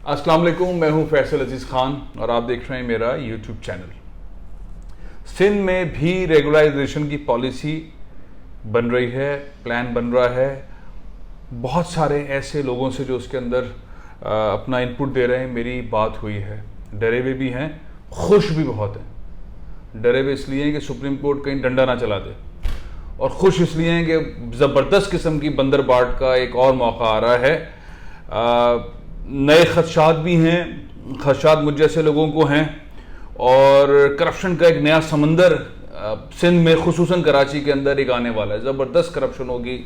अस्सलाम वालेकुम, मैं हूं फैसल अजीज़ खान और आप देख रहे हैं मेरा यूट्यूब चैनल। सिंध में भी रेगुलराइजेशन की पॉलिसी बन रही है, प्लान बन रहा है। बहुत सारे ऐसे लोगों से जो उसके अंदर अपना इनपुट दे रहे हैं, मेरी बात हुई है। डरे हुए भी हैं, खुश भी बहुत हैं। डरे हुए इसलिए हैं कि सुप्रीम कोर्ट कहीं डंडा ना चला दे, और खुश इसलिए हैं कि ज़बरदस्त किस्म की बंदरबाट का एक और मौका आ रहा है। नए खदशात भी हैं, खदशात मुझ जैसे लोगों को हैं, और करप्शन का एक नया समंदर सिंध में खुसूसन कराची के अंदर एक आने वाला है। ज़बरदस्त करप्शन होगी।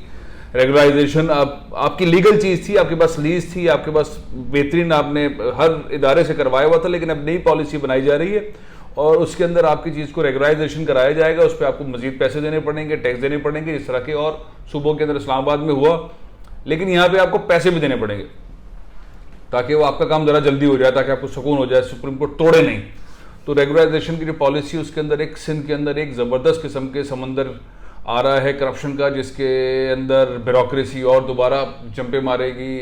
रेगुलराइजेशन आपकी लीगल चीज़ थी, आपके पास लीज थी, आपके पास बेहतरीन, आपने हर इदारे से करवाया हुआ था, लेकिन अब नई पॉलिसी बनाई जा रही है और उसके अंदर आपकी चीज़ को रेगुलराइजेशन कराया जाएगा। उस पर आपको मजीद पैसे देने पड़ेंगे, टैक्स देने पड़ेंगे, इस तरह के और सूबों के अंदर इस्लामाबाद में हुआ, लेकिन यहाँ पे आपको पैसे भी देने पड़ेंगे ताकि वो आपका काम ज़रा जल्दी हो जाए, ताकि आपको सुकून हो जाए, सुप्रीम कोर्ट तोड़े नहीं। तो रेगुलराइजेशन की जो पॉलिसी, उसके अंदर एक सिंध के अंदर एक ज़बरदस्त किस्म के समंदर आ रहा है करप्शन का, जिसके अंदर ब्यूरोक्रेसी और दोबारा जंपे मारेगी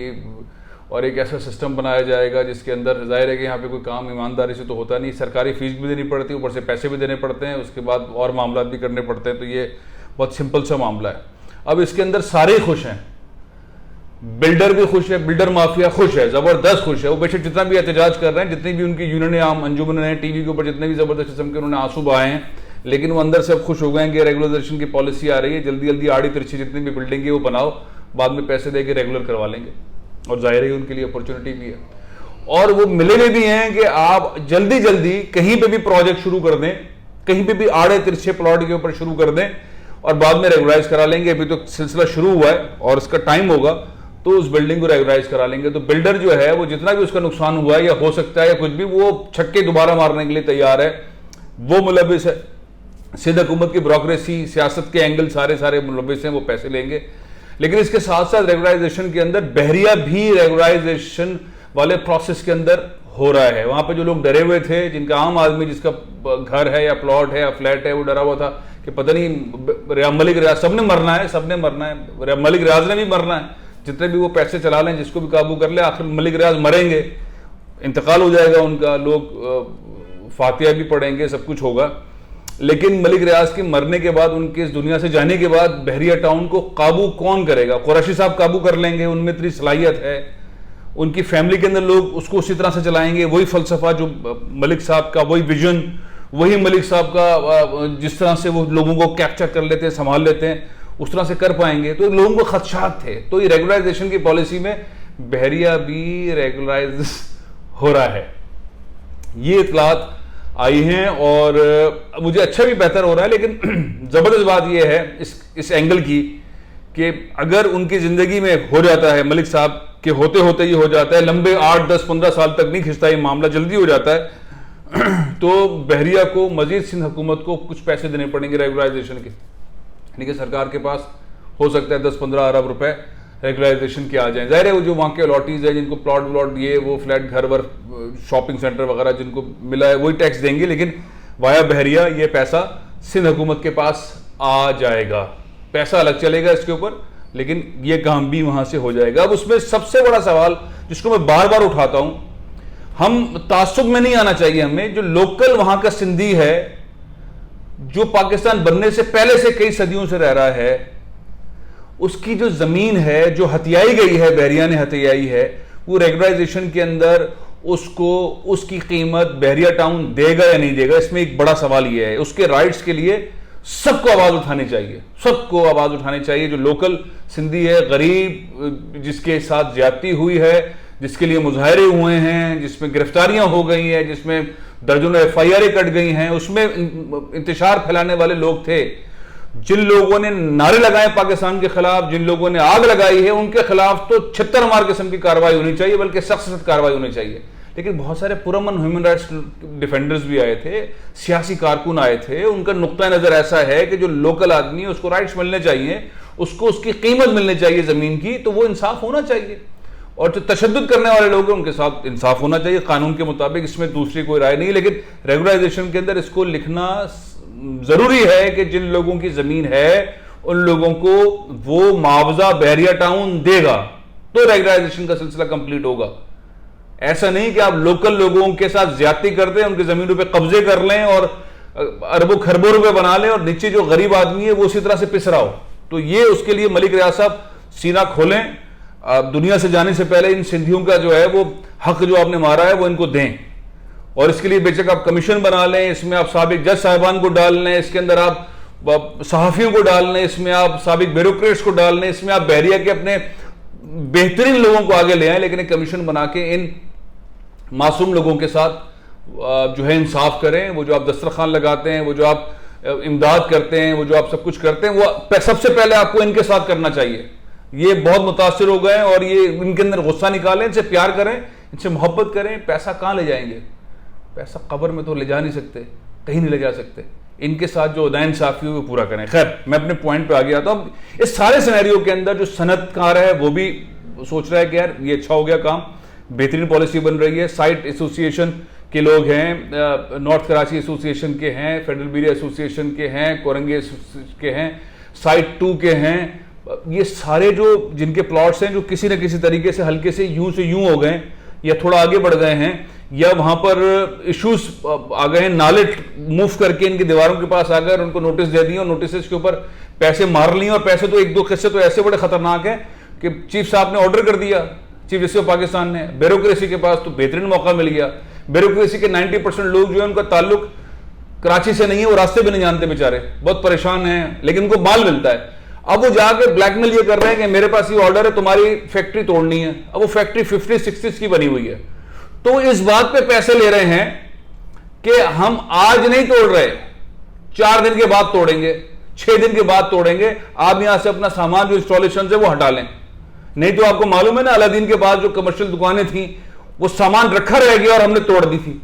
और एक ऐसा सिस्टम बनाया जाएगा जिसके अंदर जाहिर है कि यहाँ पे कोई काम ईमानदारी से तो होता नहीं, सरकारी फीस भी देनी पड़ती है, ऊपर से पैसे भी देने पड़ते हैं, उसके बाद और मामला भी करने पड़ते हैं। तो ये बहुत सिंपल सा मामला है। अब इसके अंदर सारे खुश हैं, बिल्डर भी खुश है, बिल्डर माफिया खुश है, जबरदस्त खुश है। वो बेशक जितना भी एहतजाज कर रहे हैं, जितनी भी उनकी यूनियन आम अंजुमन है, टीवी के ऊपर जितने भी जबरदस्त किस्म के उन्होंने आंसू बहाए हैं, लेकिन वो अंदर से अब खुश हो गए हैं कि रेगुलराइजेशन की पॉलिसी आ रही है, जल्दी जल्दी आड़ी तिरछी जितनी भी बिल्डिंग है वो बनाओ, बाद में पैसे दे के रेगुलर करवा लेंगे, और जाहिर है उनके लिए अपॉर्चुनिटी भी है। और वो मिले हुए भी हैं कि आप जल्दी जल्दी कहीं पर भी प्रोजेक्ट शुरू कर दें, कहीं पर भी आड़े तिरछे प्लॉट के ऊपर शुरू कर दें और बाद में रेगुलराइज करा लेंगे। अभी तो सिलसिला शुरू हुआ है और इसका टाइम होगा, तो उस बिल्डिंग को रेगुलराइज करा लेंगे। तो बिल्डर जो है वो जितना भी उसका नुकसान हुआ है या हो सकता है या कुछ भी, वो छक्के दोबारा मारने के लिए तैयार है। वो मुलविस है, सिंध हुकूमत की ब्यूरोक्रेसी, सियासत के एंगल सारे मुलविस हैं, वो पैसे लेंगे। लेकिन इसके साथ साथ रेगुलराइजेशन के अंदर बहरिया भी रेगुलराइजेशन वाले प्रोसेस के अंदर हो रहा है। वहां पर जो लोग डरे हुए थे, जिनका आम आदमी जिसका घर है या प्लॉट है या फ्लैट है, वो डरा हुआ था कि पता नहीं मलिक रियाज, सबने मरना है, सबने मरना है, मलिक रियाज ने भी मरना है, जितने भी वो पैसे चला लें, जिसको भी काबू कर ले, आखिर मलिक रियाज मरेंगे, इंतकाल हो जाएगा उनका, लोग फातिहा भी पढ़ेंगे, सब कुछ होगा। लेकिन मलिक रियाज के मरने के बाद, उनके इस दुनिया से जाने के बाद बहरिया टाउन को काबू कौन करेगा? कुरैशी साहब काबू कर लेंगे, उनमें इतनी सलाहियत है, उनकी फैमिली के अंदर लोग उसको उसी तरह से चलाएंगे, वही फलसफा जो मलिक साहब का, वही विजन, वही मलिक साहब का, जिस तरह से वो लोगों को कैप्चर कर लेते हैं, संभाल लेते हैं, उस तरह से कर पाएंगे। तो लोगों को खदशात थे। तो ये रेगुलराइजेशन की पॉलिसी में बहरिया भी रेगुलराइज हो रहा है, ये इतलात आई हैं और मुझे अच्छा भी बेहतर हो रहा है। लेकिन जबरदस्त बात यह है इस एंगल की कि अगर उनकी जिंदगी में हो जाता है, मलिक साहब के होते होते ही हो जाता है, लंबे 8, 10, 15 साल तक नहीं खिंचता ये मामला, जल्दी हो जाता है, तो बहरिया को मजीद सिंध हुकूमत को कुछ पैसे देने पड़ेंगे रेगुलराइजेशन के। लेकिन सरकार के पास हो सकता है 10-15 अरब रुपए रेगुलराइजेशन के आ जाएं। जाहिर है वो जो वहाँ के अलॉटीज है, जिनको प्लॉट ये वो फ्लैट, घर वर, शॉपिंग सेंटर वगैरह जिनको मिला है, वही टैक्स देंगे, लेकिन वाया बहरिया ये पैसा सिंध हुकूमत के पास आ जाएगा। पैसा अलग चलेगा इसके ऊपर, लेकिन ये काम भी वहाँ से हो जाएगा। अब उसमें सबसे बड़ा सवाल जिसको मैं बार बार उठाता हूँ, हम तासुब में नहीं आना चाहिए हमें। जो लोकल वहाँ का सिंधी है, जो पाकिस्तान बनने से पहले से कई सदियों से रह रहा है, उसकी जो जमीन है जो हथियाई गई है, बहरिया ने हथियाई है, वो रेगुलराइजेशन के अंदर उसको उसकी कीमत बहरिया टाउन देगा या नहीं देगा, इसमें एक बड़ा सवाल यह है। उसके राइट्स के लिए सबको आवाज उठानी चाहिए, सबको आवाज उठानी चाहिए। जो लोकल सिंधी है, गरीब जिसके साथ ज्यादती हुई है, जिसके लिए मुजाहरे हुए हैं, जिसमें गिरफ्तारियां हो गई हैं, जिसमें दर्जनों FIR कट गई हैं, उसमें इंतशार फैलाने वाले लोग थे, जिन लोगों ने नारे लगाए पाकिस्तान के खिलाफ, जिन लोगों ने आग लगाई है, उनके खिलाफ तो 76 मार किस्म की कार्रवाई होनी चाहिए, बल्कि सख्त कार्रवाई होनी चाहिए। लेकिन बहुत सारे पुरअमन ह्यूमन राइट्स डिफेंडर्स भी आए थे, सियासी कारकुन आए थे, उनका नुक्ता नजर ऐसा है कि जो लोकल आदमी है उसको राइट्स मिलने चाहिए, उसको उसकी कीमत मिलनी चाहिए जमीन की, तो वो इंसाफ होना चाहिए। और जो तशद्दुद करने वाले लोग हैं उनके साथ इंसाफ होना चाहिए कानून के मुताबिक, इसमें दूसरी कोई राय नहीं। लेकिन रेगुलराइजेशन के अंदर इसको लिखना जरूरी है कि जिन लोगों की जमीन है उन लोगों को वो मुआवजा बहरिया टाउन देगा, तो रेगुलराइजेशन का सिलसिला कंप्लीट होगा। ऐसा नहीं कि आप लोकल लोगों के साथ ज्यादती कर दें, उनकी जमीनों पे कब्जे कर लें और अरबों खरबों रुपए बना लें और नीचे जो गरीब आदमी है वो उसी तरह से पिस रहा हो। तो ये उसके लिए मलिक रियाज साहब सीना खोलें, दुनिया से जाने से पहले इन सिंधियों का जो है वो हक जो आपने मारा है वो इनको दें। और इसके लिए बेशक आप कमीशन बना लें, इसमें आप साबिक जज साहिबान को डाल लें, इसके अंदर आप सहाफियों को डाल लें, इसमें आप साबिक ब्यूरोक्रेट्स को डाल लें, इसमें आप बहरिया के अपने बेहतरीन लोगों को आगे ले आए, लेकिन एक कमीशन बना के इन मासूम लोगों के साथ जो है इंसाफ करें। वो जो आप दस्तरखान लगाते हैं, वो जो आप इमदाद करते हैं, वो जो आप सब कुछ करते हैं, वो सबसे पहले आपको इनके साथ करना चाहिए। ये बहुत मुतासिर हो गए और ये इनके अंदर गुस्सा निकालें, इनसे प्यार करें, इनसे मोहब्बत करें। पैसा कहाँ ले जाएंगे? पैसा कब्र में तो ले जा नहीं सकते, कहीं नहीं ले जा सकते। इनके साथ जो नाइंसाफी वो पूरा करें। खैर, मैं अपने पॉइंट पे आ गया। तो अब इस सारे सिनेरियो के अंदर जो सनतकार है वो भी सोच रहा है कि यार ये अच्छा हो गया काम, बेहतरीन पॉलिसी बन रही है। साइट एसोसिएशन के लोग हैं, नॉर्थ कराची एसोसिएशन के हैं, फेडरल बीरिया एसोसिएशन के हैं, कोरंगे के हैं, साइट 2 के हैं। ये सारे जो जिनके प्लॉट्स हैं जो किसी न किसी तरीके से हल्के से यूं हो गए या थोड़ा आगे बढ़ गए हैं या वहां पर इश्यूज आ गए हैं, नाले मूव करके इनकी दीवारों के पास आ गए और उनको नोटिस दे दिए और नोटिस के ऊपर पैसे मार लिए। और पैसे तो एक दो किस्से तो ऐसे बड़े खतरनाक हैं कि चीफ साहब ने ऑर्डर कर दिया, चीफ जस्टिस ऑफ पाकिस्तान ने। ब्यूरोक्रेसी के पास तो बेहतरीन मौका मिल गया। ब्यूरोक्रेसी के 90% लोग जो है उनका ताल्लुक कराची से नहीं है, वो रास्ते भी नहीं जानते बेचारे, बहुत परेशान हैं, लेकिन उनको माल मिलता है। अब वो जाके ब्लैकमेल ये कर रहे हैं कि मेरे पास ये ऑर्डर है, तुम्हारी फैक्ट्री तोड़नी है। अब वो फैक्ट्री 50-60 की बनी हुई है, तो इस बात पे पैसे ले रहे हैं कि हम आज नहीं तोड़ रहे, 4 दिन के बाद तोड़ेंगे, 6 दिन के बाद तोड़ेंगे। आप यहां से अपना सामान जो इंस्टॉलेशन है वो हटा लें, नहीं तो आपको मालूम है ना अलादीन के बाद जो कमर्शियल दुकानें थी वो सामान रखा रह गया और हमने तोड़ दी थी।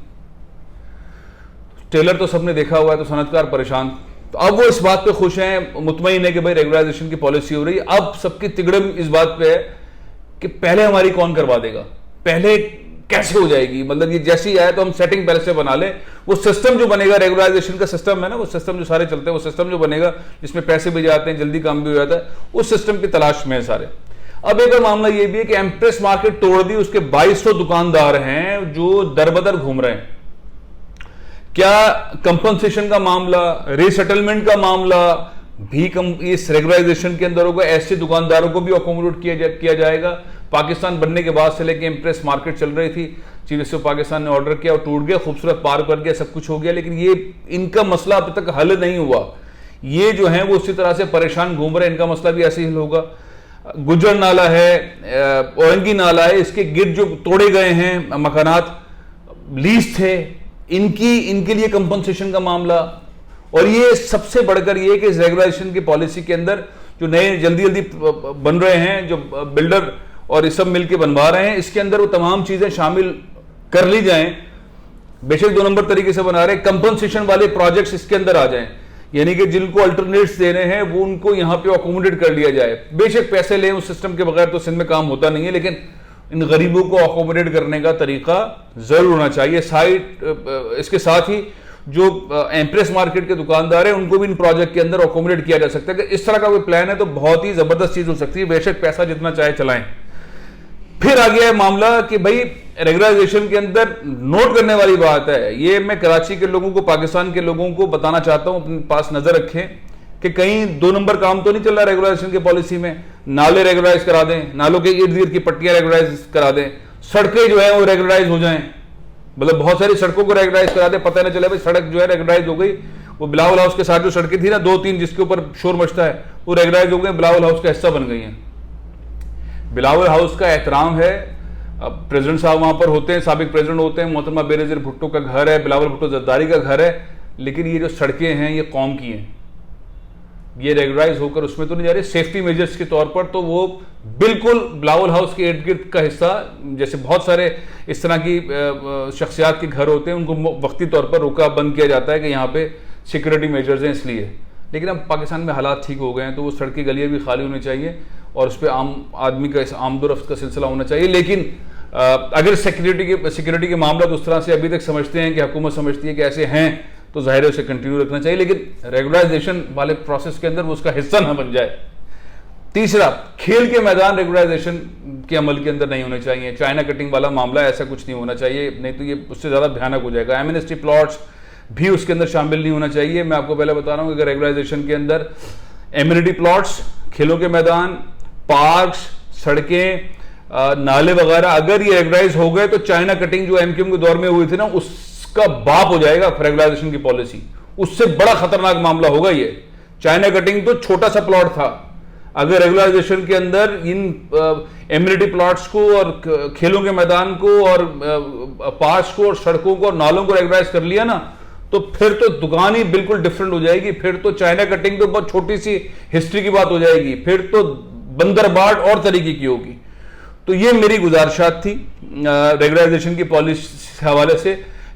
टेलर तो सबने देखा हुआ है, तो सनतकार परेशान। तो अब वो इस बात पे खुश हैं, मुतमईन है कि भाई रेगुलराइजेशन की पॉलिसी हो रही है। अब सबकी तिगड़म इस बात पे है कि पहले हमारी कौन करवा देगा, पहले कैसे हो जाएगी। मतलब ये जैसी आए तो हम सेटिंग पहले से बना ले। वो सिस्टम जो बनेगा, रेगुलराइजेशन का सिस्टम है ना, वो सिस्टम जो सारे चलते हैं, वो सिस्टम जो बनेगा जिसमें पैसे भी जाते हैं, जल्दी काम भी हो जाता है, उस सिस्टम की तलाश में है सारे। अब एक और मामला ये भी है कि एम्प्रेस मार्केट तोड़ दी, उसके 2200 दुकानदार हैं जो दरबदर घूम रहे हैं। क्या कंपनसेशन का मामला, रीसेटलमेंट का मामला भी इस रेगुलराइजेशन के अंदर होगा? ऐसे दुकानदारों को भी अकोमोडेट किया जाएगा। पाकिस्तान बनने के बाद से लेके एम्प्रेस मार्केट चल रही थी, चीफ जस्टिस ऑफ पाकिस्तान ने ऑर्डर किया और टूट गया, खूबसूरत पार्क बन गया, सब कुछ हो गया, लेकिन ये इनका मसला अब तक हल नहीं हुआ। ये जो है वो उसी तरह से परेशान घूम रहे हैं, इनका मसला भी ऐसे ही हल होगा। गुजर नाला है, औरंगी नाला है, इसके गिर्द जो तोड़े गए हैं मकानात, लीज थे, इनके लिए कंपनसेशन का मामला। और ये सबसे बढ़कर ये कि इस रेगुलेशन की पॉलिसी के अंदर जो नए जल्दी जल्दी बन रहे हैं, जो बिल्डर और ये सब मिलकर बनवा रहे हैं, इसके अंदर वो तमाम चीजें शामिल कर ली जाएं। बेशक 2 नंबर तरीके से बना रहे हैं, कंपनसेशन वाले प्रोजेक्ट्स इसके अंदर आ जाएं, यानी कि जिनको अल्टरनेट्स देने हैं वो उनको यहां पे अकोमोडेट कर लिया जाए। बेशक पैसे लें, उस सिस्टम के बगैर तो सिंध में काम होता नहीं है, लेकिन इन गरीबों को अकोमोडेट करने का तरीका जरूर होना चाहिए। साइट इसके साथ ही जो एम्प्रेस मार्केट के दुकानदार हैं उनको भी इन प्रोजेक्ट के अंदर अकोमोडेट किया जा सकता है। कि इस तरह का कोई प्लान है तो बहुत ही जबरदस्त चीज हो सकती है। बेशक पैसा जितना चाहे चलाएं। फिर आ गया है मामला कि भाई रेगुलराइजेशन के अंदर नोट करने वाली बात है, ये मैं कराची के लोगों को, पाकिस्तान के लोगों को बताना चाहता हूं, अपने पास नजर रखें कि कहीं 2 नंबर काम तो नहीं चल रहा रेगुलराइजेशन की पॉलिसी में। नाले रेगुलराइज करा दें, नालों के इर्द गिर्द की पट्टियां रेगुलराइज करा दें, सड़कें जो है वो रेगुलराइज हो जाएं, मतलब बहुत सारी सड़कों को रेगुलराइज करा दें, पता नहीं चले भाई सड़क जो है रेगुलराइज हो गई। वो बिलावल हाउस के साथ जो सड़कें थी ना 2-3 जिसके ऊपर शोर मचता है, वो रेगुलराइज हो गए, बिलावल हाउस का हिस्सा बन गई हैं। बिलावल हाउस का एहतराम है, अब प्रेसिडेंट साहब वहां पर होते हैं, साबिक प्रेसिडेंट होते हैं, मोहतरमा बेनज़ीर भुट्टो का घर है, बिलावल भुट्टो जरदारी का घर है, लेकिन ये जो सड़कें हैं ये कौम की हैं, ये रेगुलराइज होकर उसमें तो नहीं जा रही। सेफ्टी मेजर्स के तौर पर तो वो बिल्कुल बिलावल हाउस के इर्द गिर्द का हिस्सा, जैसे बहुत सारे इस तरह की शख्सियात के घर होते हैं, उनको वक्ती तौर पर रोका बंद किया जाता है कि यहाँ पे सिक्योरिटी मेजर्स हैं इसलिए। लेकिन अब पाकिस्तान में हालात ठीक हो गए हैं तो वो सड़कें गलियाँ भी खाली होनी चाहिए और उस पर आम आदमी का आमदोरफ्त का सिलसिला होना चाहिए। लेकिन अगर सिक्योरिटी के मामला उस तरह से अभी तक समझते हैं कि हुकूमत समझती है कि ऐसे हैं तो जाहिर है उसे कंटिन्यू रखना चाहिए, लेकिन रेगुलराइजेशन वाले प्रोसेस के अंदर वो उसका हिस्सा ना बन जाए। तीसरा, खेल के मैदान रेगुलराइजेशन के अमल के अंदर नहीं होने चाहिए। चाइना कटिंग वाला मामला ऐसा कुछ नहीं होना चाहिए, नहीं तो ये उससे ज़्यादा भयानक हो जाएगा। एमिनिस्टी प्लॉट्स भी उसके अंदर शामिल नहीं होना चाहिए। मैं आपको पहले बता रहा हूँ कि रेगुलराइजेशन के अंदर एमिनिटी प्लॉट्स, खेलों के मैदान, पार्क्स, सड़कें, नाले वगैरह अगर ये रेगुलाइज हो गए तो चाइना कटिंग जो एमक्यूएम के दौर में हुई थी ना, उसका बाप हो जाएगा रेगुलाइजेशन की पॉलिसी। उससे बड़ा खतरनाक मामला होगा ये। चाइना कटिंग तो छोटा सा प्लॉट था, अगर रेगुलाइजेशन के अंदर इन एमिनिटी प्लॉट्स को और खेलों के मैदान को और पार्क्स को और सड़कों को और नालों को रेगुलाइज कर लिया ना, तो फिर तो दुकान ही बिल्कुल डिफरेंट हो जाएगी। फिर तो चाइना कटिंग तो बहुत छोटी सी हिस्ट्री की बात हो जाएगी, फिर तो बंदरबाट और तरीके की होगी। तो ये मेरी गुजारिशात थी रेगुलराइजेशन की पॉलिसी के हवाले से।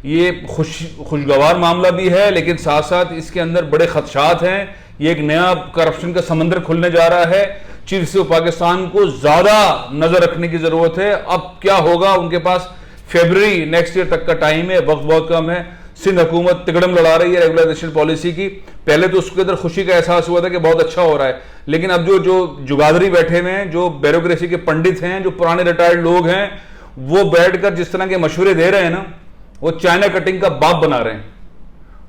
ये खुशगवार मामला भी है, लेकिन साथ साथ इसके अंदर बड़े खदशात हैं। ये एक नया करप्शन का समंदर खुलने जा रहा है। चीन से पाकिस्तान को ज्यादा नजर रखने की जरूरत है। अब क्या होगा, उनके पास फरवरी नेक्स्ट ईयर तक का टाइम है, वक्त बहुत कम है। सिंध हुकूमत तिकड़म लड़ा रही है रेगुलराइजेशन पॉलिसी की। पहले तो उसके अंदर खुशी का एहसास हुआ था कि बहुत अच्छा हो रहा है, लेकिन अब जो जुगादरी बैठे हुए हैं, जो ब्यूरोक्रेसी के पंडित हैं, जो पुराने रिटायर्ड लोग हैं, वो बैठकर जिस तरह के मशवरे दे रहे हैं ना, वो चाइना कटिंग का बाप बना रहे हैं।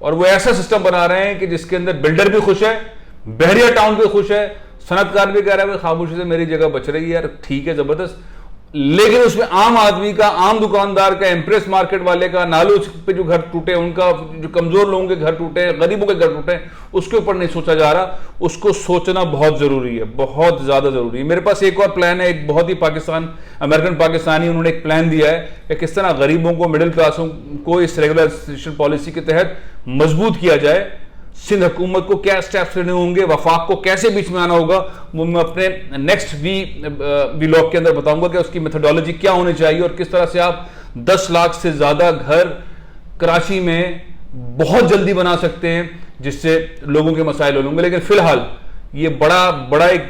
और वो ऐसा सिस्टम बना रहे हैं कि जिसके अंदर बिल्डर भी खुश है, बहरिया टाउन भी खुश है, सनतकार भी कह रहा है खामोशी से मेरी जगह बच रही है यार, ठीक है जबरदस्त। लेकिन उसमें आम आदमी का, आम दुकानदार का, एम्प्रेस मार्केट वाले का, नालों पे जो घर टूटे उनका, जो कमजोर लोगों के घर टूटे, गरीबों के घर टूटे, उसके ऊपर नहीं सोचा जा रहा। उसको सोचना बहुत जरूरी है, बहुत ज्यादा जरूरी है। मेरे पास एक और प्लान है, एक बहुत ही अमेरिकन पाकिस्तानी उन्होंने एक प्लान दिया है कि किस तरह गरीबों को, मिडिल क्लासों को इस रेगुलराइजेशन पॉलिसी के तहत मजबूत किया जाए। सिंध हुकूमत को क्या स्टेप्स लेने होंगे, वफाक को कैसे बीच में आना होगा, वो मैं अपने नेक्स्ट व्लॉग के अंदर बताऊंगा कि उसकी मेथोडोलॉजी क्या होनी चाहिए और किस तरह से आप 10 लाख से ज्यादा घर कराची में बहुत जल्दी बना सकते हैं, जिससे लोगों के मसाइल होंगे। लेकिन फिलहाल ये बड़ा एक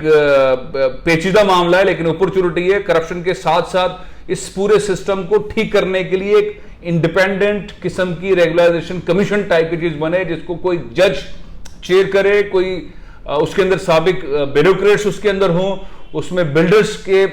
पेचीदा मामला है, लेकिन अपॉर्चुनिटी है। करप्शन के साथ साथ इस पूरे सिस्टम को ठीक करने के लिए एक इंडिपेंडेंट किस्म की रेगुलराइजेशन कमीशन टाइप की चीज बने, जिसको कोई जज चेयर करे, कोई उसके अंदर साबिक ब्यूरोक्रेट्स उसके अंदर हों, उसमें बिल्डर्स के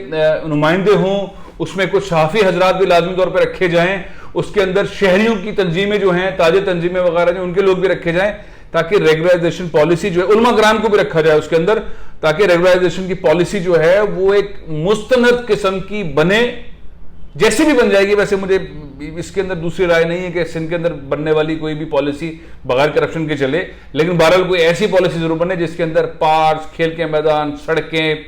नुमाइंदे हों, उसमें कुछ सहाफी हजरात भी लाजमी तौर पर रखे जाएं, उसके अंदर शहरियों की तंजीमें जो हैं, ताजे तंजीमें वगैरह जो, उनके लोग भी रखे जाएं, ताकि रेगुलराइजेशन पॉलिसी जो है, उलमा कराम को भी रखा जाए उसके अंदर, ताकि रेगुलराइजेशन की पॉलिसी जो है वो एक मुस्तनद किस्म की बने। जैसी भी बन जाएगी, वैसे मुझे इसके अंदर दूसरी राय नहीं है कि सिंध के अंदर बनने वाली कोई भी पॉलिसी बगैर करप्शन के चले, लेकिन बहरहाल कोई ऐसी पॉलिसी जरूर बने जिसके अंदर पार्क्स, खेल के मैदान, सड़कें,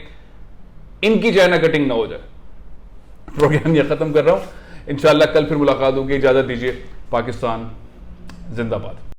इनकी चाइना कटिंग ना हो जाए। प्रोग्राम यह खत्म कर रहा हूं, इंशाल्लाह कल फिर मुलाकात होगी। इजाजत दीजिए। पाकिस्तान जिंदाबाद।